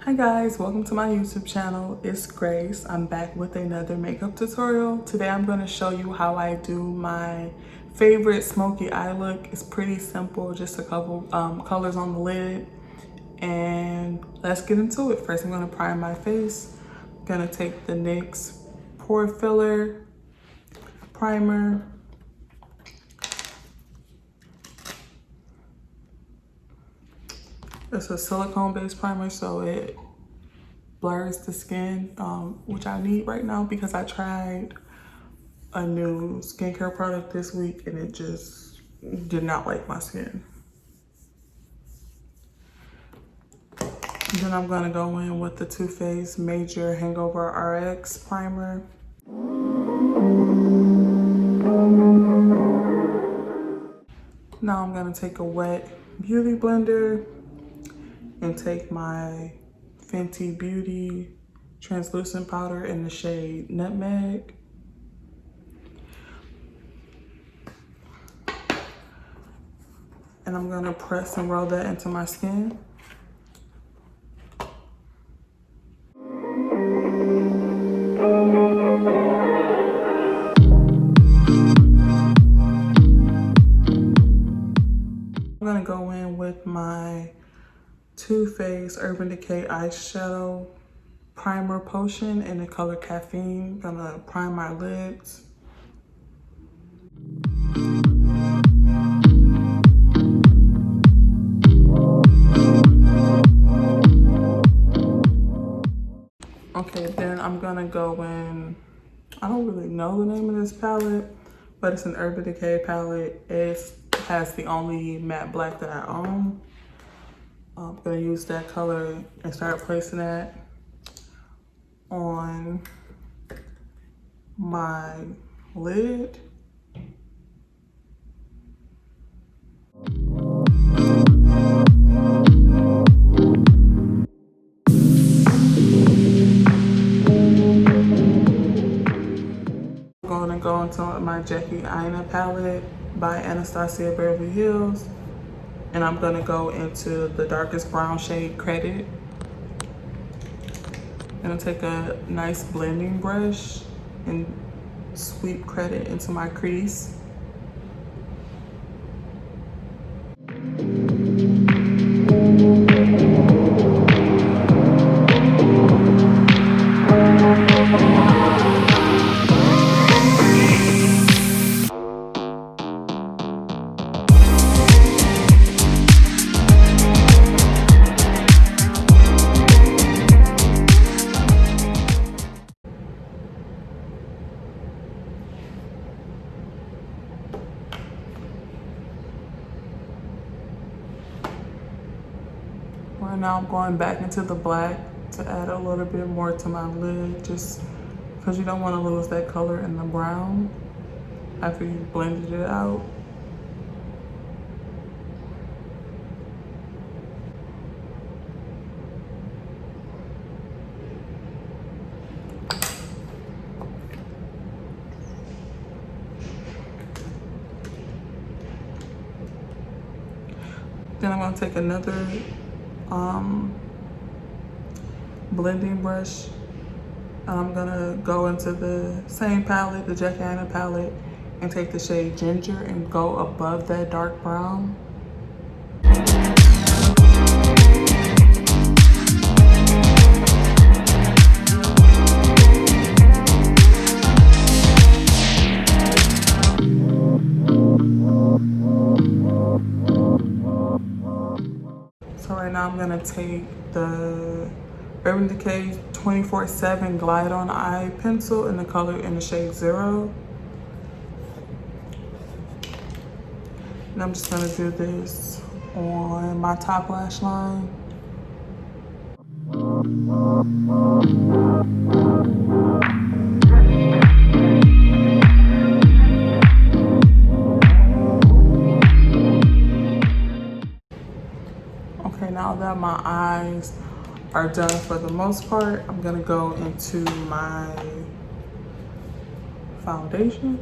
Hi guys, welcome to my YouTube channel. It's Grace. I'm back with another makeup tutorial. Today I'm going to show you how I do my favorite smoky eye look. It's pretty simple, just a couple colors on the lid. And let's get into it. First I'm going to prime my face. I'm going to take the NYX Pore Filler Primer. It's a silicone-based primer, so it blurs the skin, which I need right now because I tried a new skincare product this week and it just did not like my skin. Then I'm gonna go in with the Too Faced Major Hangover RX Primer. Now I'm gonna take a wet beauty blender and take my Fenty Beauty translucent powder in the shade Nutmeg. And I'm gonna press and roll that into my skin. I'm gonna go in with my Too Faced Urban Decay Eyeshadow Primer Potion in the color Caffeine. Gonna prime my lids. Okay, then I'm gonna go in, I don't really know the name of this palette, but it's an Urban Decay palette. It has the only matte black that I own. I'm gonna use that color and start placing that on my lid. I'm gonna go into my Jackie Aina palette by Anastasia Beverly Hills. And I'm gonna go into the darkest brown shade Credit. I'm gonna take a nice blending brush and sweep Credit into my crease. Right now I'm going back into the black to add a little bit more to my lid, just because you don't want to lose that color in the brown after you blended it out. Then I'm going to take another blending brush. I'm gonna go into the same palette, the Jackie Aina palette, and take the shade Ginger and go above that dark brown. So right now I'm gonna take the Urban Decay 24/7 Glide On Eye Pencil in the color in the shade 0. And I'm just gonna do this on my top lash line. Okay, now that my eyes are done for the most part, I'm gonna go into my foundation.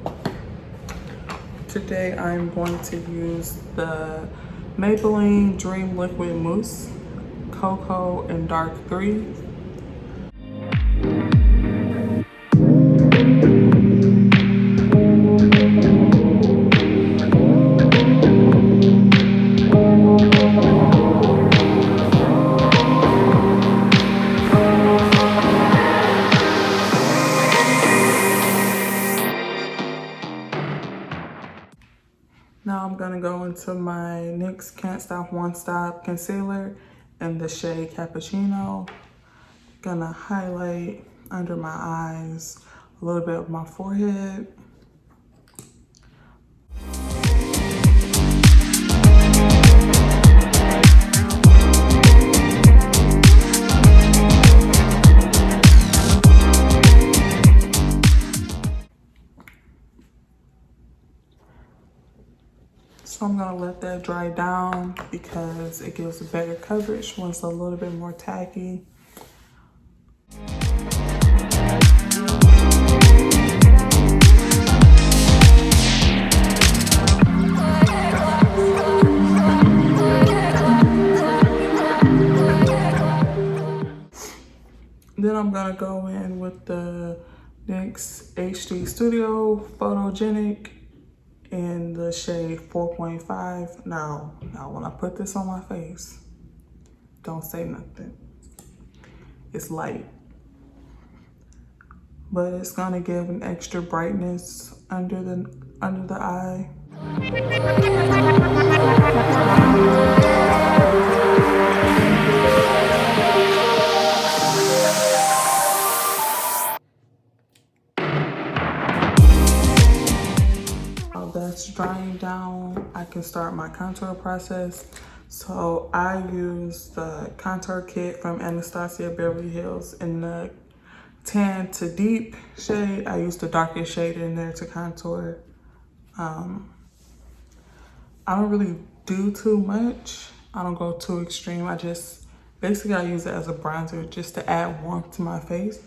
Today I'm going to use the Maybelline Dream Liquid Mousse Cocoa in Dark 3. Now I'm gonna go into my NYX Can't Stop Won't Stop concealer in the shade Cappuccino. Gonna highlight under my eyes, a little bit of my forehead. So I'm gonna let that dry down because it gives better coverage when it's a little bit more tacky. Then I'm gonna go in with the NYX HD Studio Photogenic in the shade 4.5. Now when I put this on my face, don't say nothing. It's light, but it's gonna give an extra brightness under the eye. That's drying down, I can start my contour process. So I use the contour kit from Anastasia Beverly Hills in the tan to deep shade. I use the darkest shade in there to contour. I don't really do too much. I don't go too extreme. I use it as a bronzer just to add warmth to my face.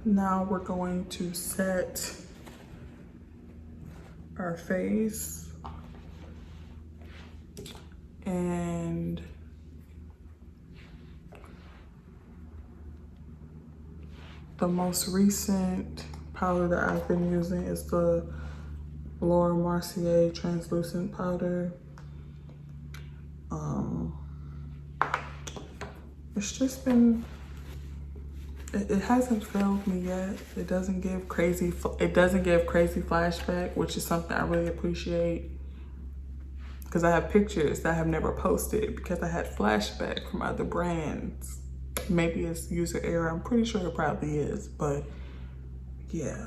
Now we're going to set our face, and the most recent powder that I've been using is the Laura Mercier translucent powder. It's just been, it hasn't failed me yet. It doesn't give crazy flashback, which is something I really appreciate, because I have pictures that I have never posted because I had flashback from other brands. Maybe it's user error. I'm pretty sure it probably is, but yeah.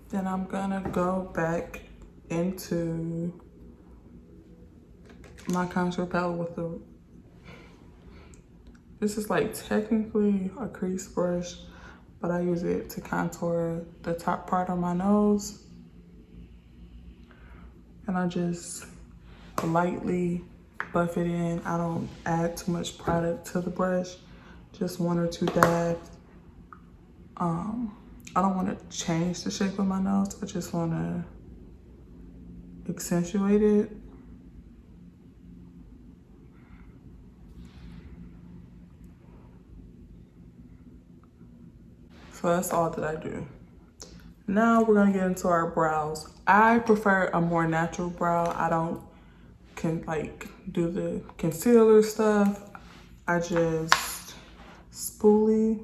Then I'm gonna go back into my contour palette with this is like technically a crease brush, but I use it to contour the top part of my nose. And I just lightly buff it in. I don't add too much product to the brush, just 1 or 2 dabs. I don't want to change the shape of my nose. I just want to accentuate it. So that's all that I do. Now we're gonna get into our brows. I prefer a more natural brow. I don't do the concealer stuff. I just spoolie.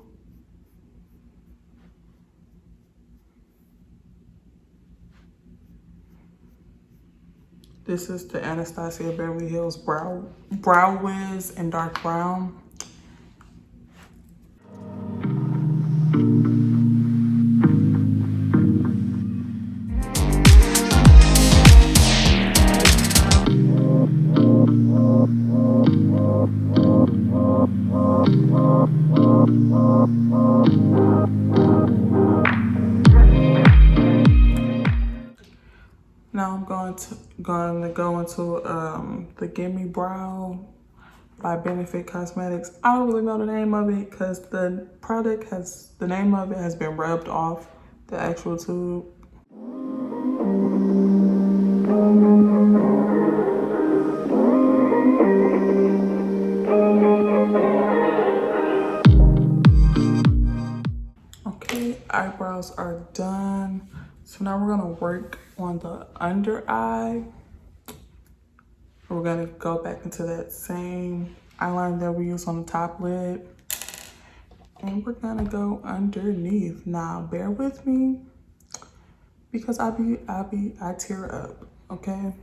This is the Anastasia Beverly Hills Brow Wiz in dark brown. gonna go into the Gimme Brow by Benefit Cosmetics. I don't really know the name of it because the name of it has been rubbed off the actual tube. Okay, eyebrows are done. So now we're gonna work on the under eye. We're gonna go back into that same eyeliner that we used on the top lid. And we're gonna go underneath. Now bear with me because I tear up, okay?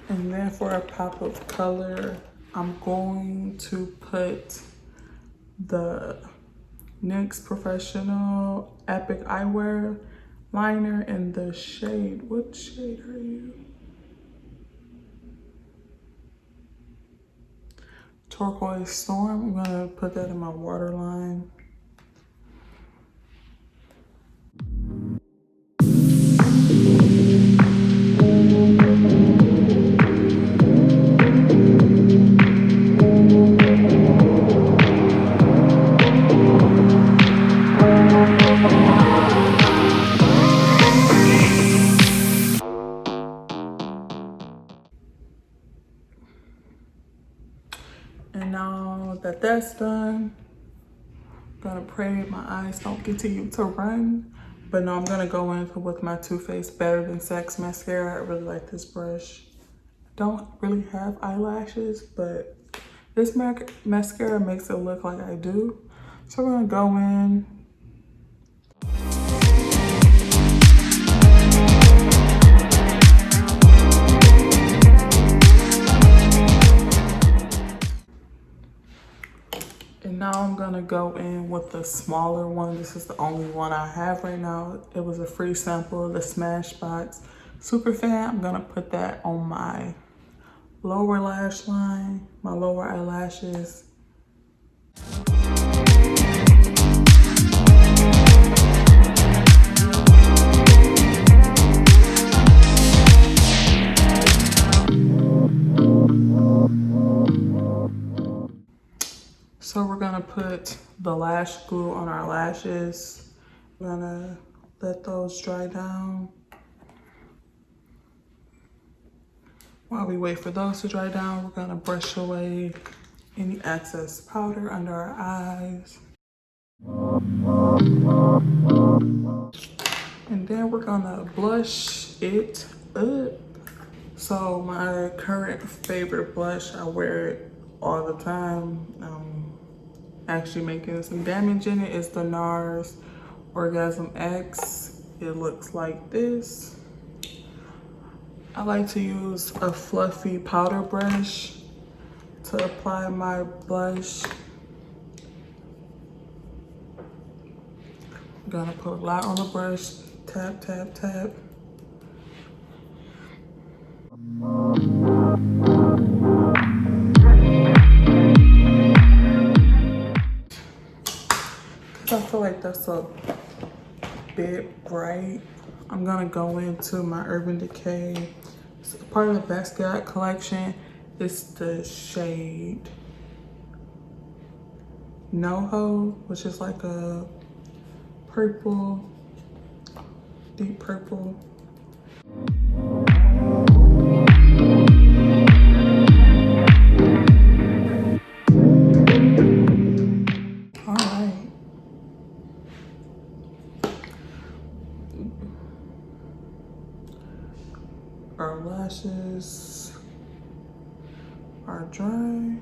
And then for a pop of color, I'm going to put the NYX Professional Epic Eyewear liner in the shade. What shade are you? Turquoise Storm. I'm gonna put that in my waterline. And now that that's done, I'm gonna pray my eyes don't continue to run. But no, I'm gonna go in with my Too Faced Better Than Sex mascara. I really like this brush. Don't really have eyelashes, but this mascara makes it look like I do. So we're gonna go in. And now I'm gonna go in with the smaller one. This is the only one I have right now. It was a free sample of the Smashbox Super Fan. I'm gonna put that on my lower lash line, my lower eyelashes. So we're gonna put the lash glue on our lashes. We're gonna let those dry down. While we wait for those to dry down, we're gonna brush away any excess powder under our eyes. And then we're gonna blush it up. So my current favorite blush, I wear it all the time. Actually making some damage in it is the NARS Orgasm X. It looks like this. I like to use a fluffy powder brush to apply my blush. I'm gonna put a lot on the brush. Tap, tap, tap. I feel like that's a bit bright. I'm gonna go into my Urban Decay. It's part of the Basquiat collection. It's the shade NoHo, which is like a purple, deep purple. All right. Our lashes are dry.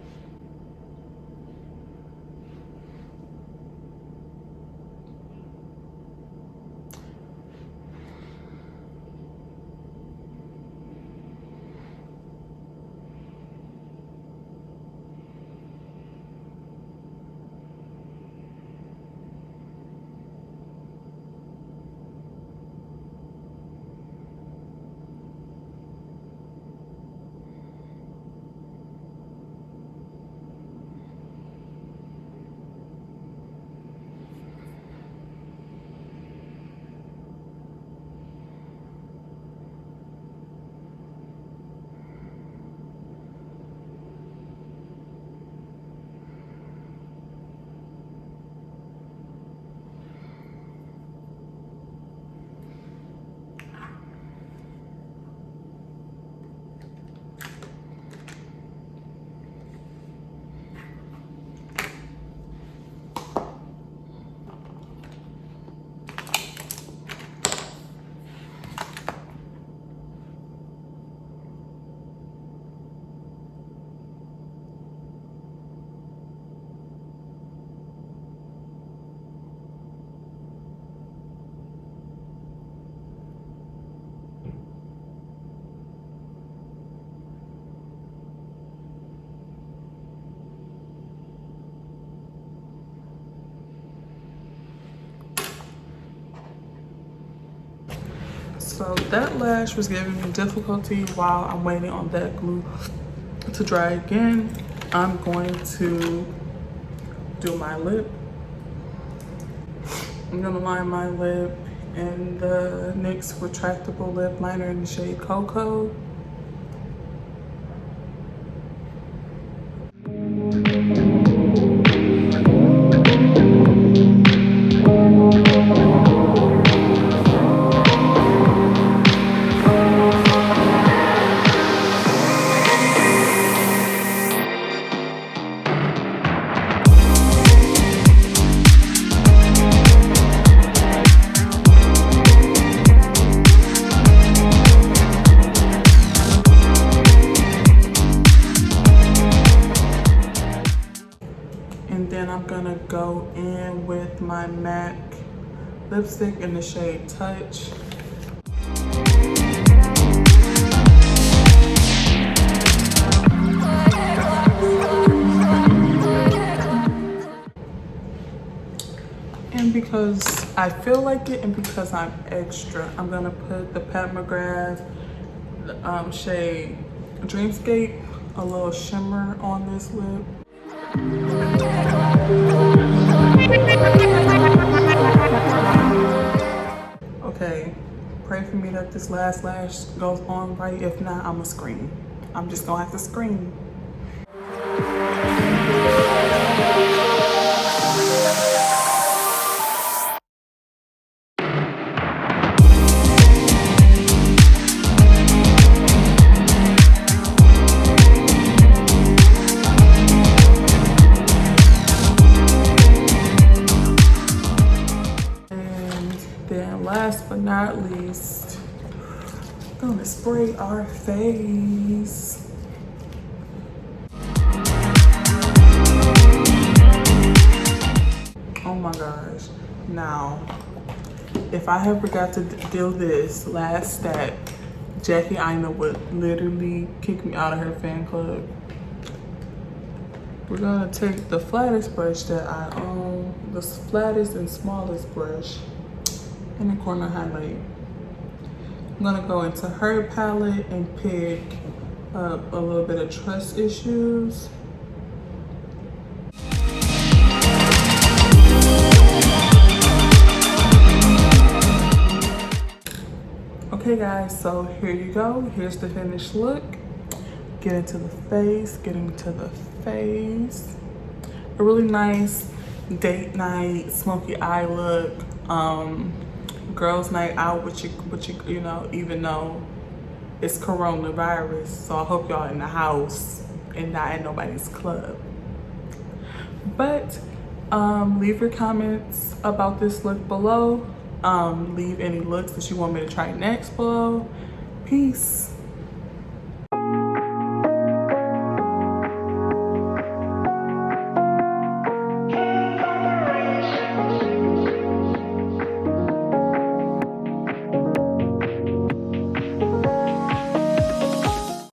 So that lash was giving me difficulty while I'm waiting on that glue to dry again. I'm going to do my lip. I'm gonna line my lip in the NYX retractable lip liner in the shade Cocoa. And then I'm gonna go in with my MAC lipstick in the shade Touch. And because I feel like it and because I'm extra, I'm gonna put the Pat McGrath shade Dreamscape, a little shimmer on this lip. Okay, pray for me that this last lash goes on right. If not, I'ma scream. I'm just gonna have to scream. Then last but not least, I'm gonna spray our face. Oh my gosh. Now, if I ever got to do this last stack, Jackie Aina would literally kick me out of her fan club. We're gonna take the flattest brush that I own, the flattest and smallest brush, in the corner highlight. I'm gonna go into her palette and pick up a little bit of Trust Issues. Okay guys, so here you go. Here's the finished look. Get into the face, getting to the face. A really nice date night, smoky eye look. Girls night out with you know, even though it's coronavirus. So I hope y'all in the house and not at nobody's club. But leave your comments about this look below. Leave any looks that you want me to try next below. Peace.